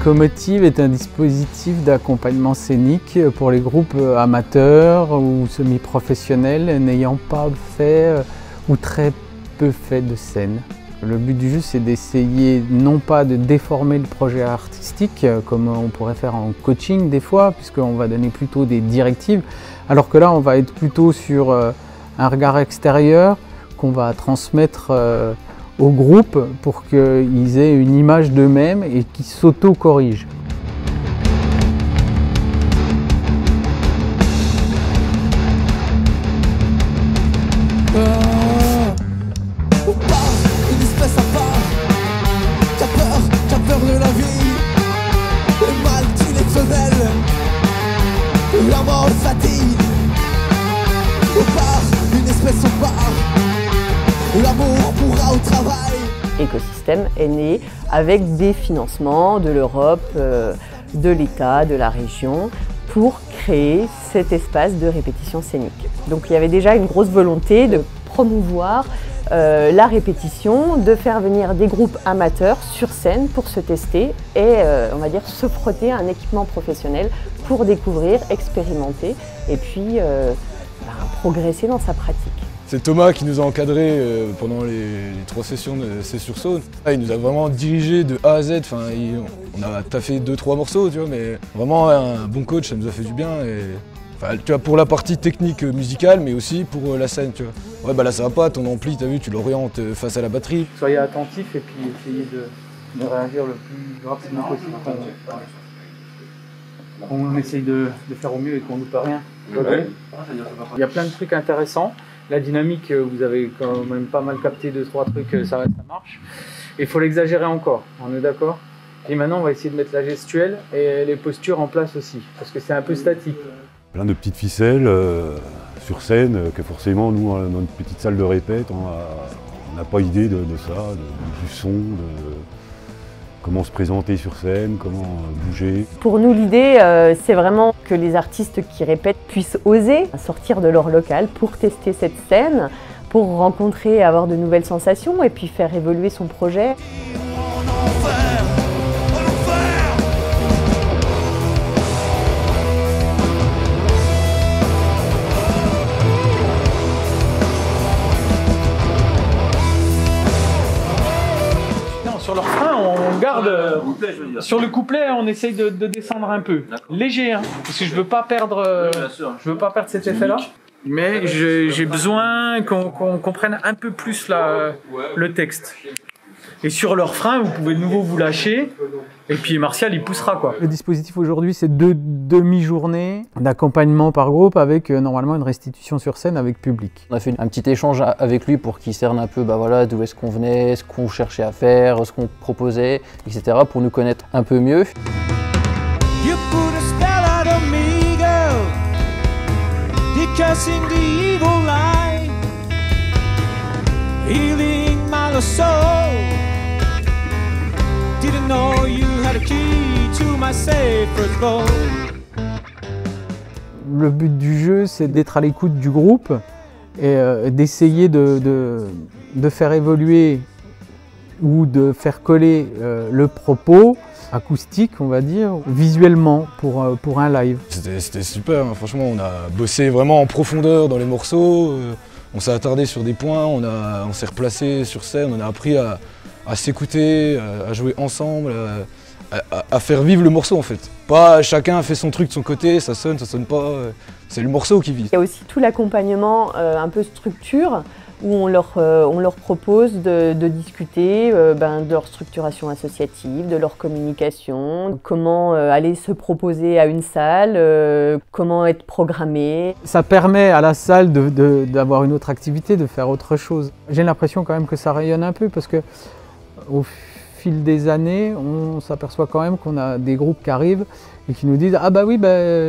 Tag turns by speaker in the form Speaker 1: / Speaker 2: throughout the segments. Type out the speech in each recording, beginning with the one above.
Speaker 1: Locomotive est un dispositif d'accompagnement scénique pour les groupes amateurs ou semi-professionnels n'ayant pas fait ou très peu fait de scène. Le but du jeu, c'est d'essayer non pas de déformer le projet artistique comme on pourrait faire en coaching des fois, puisqu'on va donner plutôt des directives, alors que là on va être plutôt sur un regard extérieur qu'on va transmettre au groupe pour qu'ils aient une image d'eux-mêmes et qu'ils s'auto-corrigent.
Speaker 2: Une espèce à part, t'as peur de la vie, le mal tue les femelles, la mort fatigue. On part, une espèce on part, l'amour pourra au travail.
Speaker 3: Écosystème est né avec des financements de l'Europe, de l'État, de la région, pour créer cet espace de répétition scénique. Donc il y avait déjà une grosse volonté de promouvoir la répétition, de faire venir des groupes amateurs sur scène pour se tester et on va dire se frotter à un équipement professionnel pour découvrir, expérimenter et puis progresser dans sa pratique.
Speaker 4: C'est Thomas qui nous a encadrés pendant les 3 sessions de C'est sur Saône. Il nous a vraiment dirigé de A à Z. Enfin, on a taffé 2-3 morceaux, tu vois, mais vraiment un bon coach, ça nous a fait du bien. Et, enfin, tu vois, pour la partie technique musicale, mais aussi pour la scène, tu vois. Ouais, bah là ça va pas, ton ampli, t'as vu, tu l'orientes face à la batterie.
Speaker 1: Soyez attentifs et puis essayez de réagir le plus rapidement possible. On essaye de faire au mieux et qu'on ne loupe rien.
Speaker 4: Ouais.
Speaker 1: Il y a plein de trucs intéressants. La dynamique, vous avez quand même pas mal capté 2-3 trucs, ça marche. Et il faut l'exagérer encore, on est d'accord? Et maintenant, on va essayer de mettre la gestuelle et les postures en place aussi, parce que c'est un peu statique.
Speaker 5: Plein de petites ficelles sur scène, que forcément, nous, dans notre petite salle de répète, on n'a pas idée de ça, du son, de comment se présenter sur scène, comment bouger.
Speaker 3: Pour nous, l'idée, c'est vraiment que les artistes qui répètent puissent oser sortir de leur local pour tester cette scène, pour rencontrer et avoir de nouvelles sensations et puis faire évoluer son projet.
Speaker 1: Sur leur frein, on garde. Sur le couplet, on essaye de descendre un peu. Léger, hein, parce que je veux pas perdre cet effet-là. Mais j'ai besoin qu'on comprenne un peu plus le texte. Et sur leur frein, vous pouvez de nouveau vous lâcher. Et puis Martial, il poussera, quoi. Le dispositif aujourd'hui, c'est 2 demi-journées d'accompagnement par groupe avec normalement une restitution sur scène avec public.
Speaker 6: On a fait un petit échange avec lui pour qu'il cerne un peu d'où est-ce qu'on venait, ce qu'on cherchait à faire, ce qu'on proposait, etc. pour nous connaître un peu mieux.
Speaker 2: You put a spell out of me, girl, decusing the evil line, healing my lost soul. Didn't know you had a key to my safest vault.
Speaker 1: Le but du jeu, c'est d'être à l'écoute du groupe et d'essayer de faire évoluer ou de faire coller le propos acoustique, on va dire, visuellement pour un live.
Speaker 4: C'était super, hein. Franchement, on a bossé vraiment en profondeur dans les morceaux, on s'est attardé sur des points, on s'est replacé sur scène, on a appris à s'écouter, à jouer ensemble, à faire vivre le morceau en fait. Pas chacun fait son truc de son côté, ça sonne pas, c'est le morceau qui vit.
Speaker 3: Il y a aussi tout l'accompagnement un peu structure, où on leur propose de discuter de leur structuration associative, de leur communication, comment aller se proposer à une salle, comment être programmé.
Speaker 1: Ça permet à la salle d'avoir une autre activité, de faire autre chose. J'ai l'impression quand même que ça rayonne un peu parce que au fil des années, on s'aperçoit quand même qu'on a des groupes qui arrivent et qui nous disent « Ah bah oui,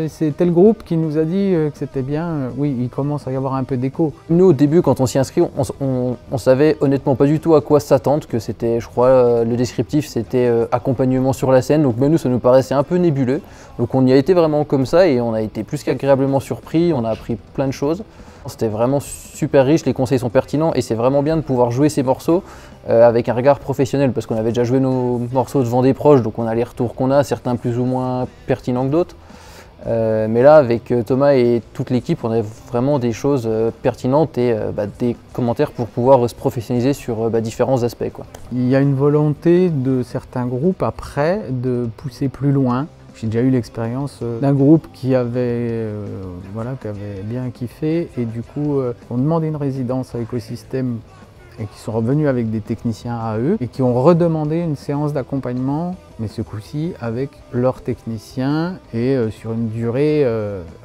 Speaker 1: c'est tel groupe qui nous a dit que c'était bien ». Oui, il commence à y avoir un peu d'écho.
Speaker 6: Nous, au début, quand on s'y inscrit, on savait honnêtement pas du tout à quoi s'attendre, que c'était, je crois, le descriptif, c'était accompagnement sur la scène. Donc même nous, ça nous paraissait un peu nébuleux. Donc on y a été vraiment comme ça et on a été plus qu'agréablement surpris, on a appris plein de choses. C'était vraiment super riche, les conseils sont pertinents et c'est vraiment bien de pouvoir jouer ces morceaux avec un regard professionnel parce qu'on avait déjà joué nos morceaux devant des proches, donc on a les retours qu'on a, certains plus ou moins pertinents que d'autres. Mais là, avec Thomas et toute l'équipe, on a vraiment des choses pertinentes et des commentaires pour pouvoir se professionnaliser sur différents aspects, quoi.
Speaker 1: Il y a une volonté de certains groupes après de pousser plus loin. J'ai déjà eu l'expérience d'un groupe qui avait bien kiffé et du coup on demandait une résidence à Écosystème et qui sont revenus avec des techniciens à eux et qui ont redemandé une séance d'accompagnement, mais ce coup-ci avec leurs techniciens et sur une durée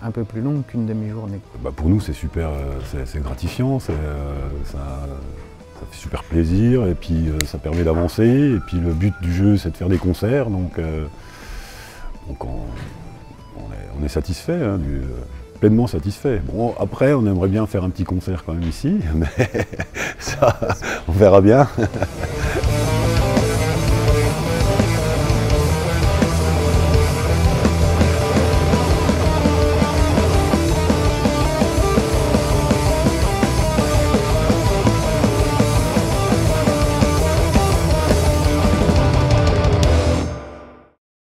Speaker 1: un peu plus longue qu'une demi-journée.
Speaker 5: Pour nous c'est super, c'est gratifiant, ça fait super plaisir et puis ça permet d'avancer et puis le but du jeu c'est de faire des concerts donc on est satisfait, hein, pleinement satisfait. Bon, après, on aimerait bien faire un petit concert quand même ici, mais ça, on verra bien.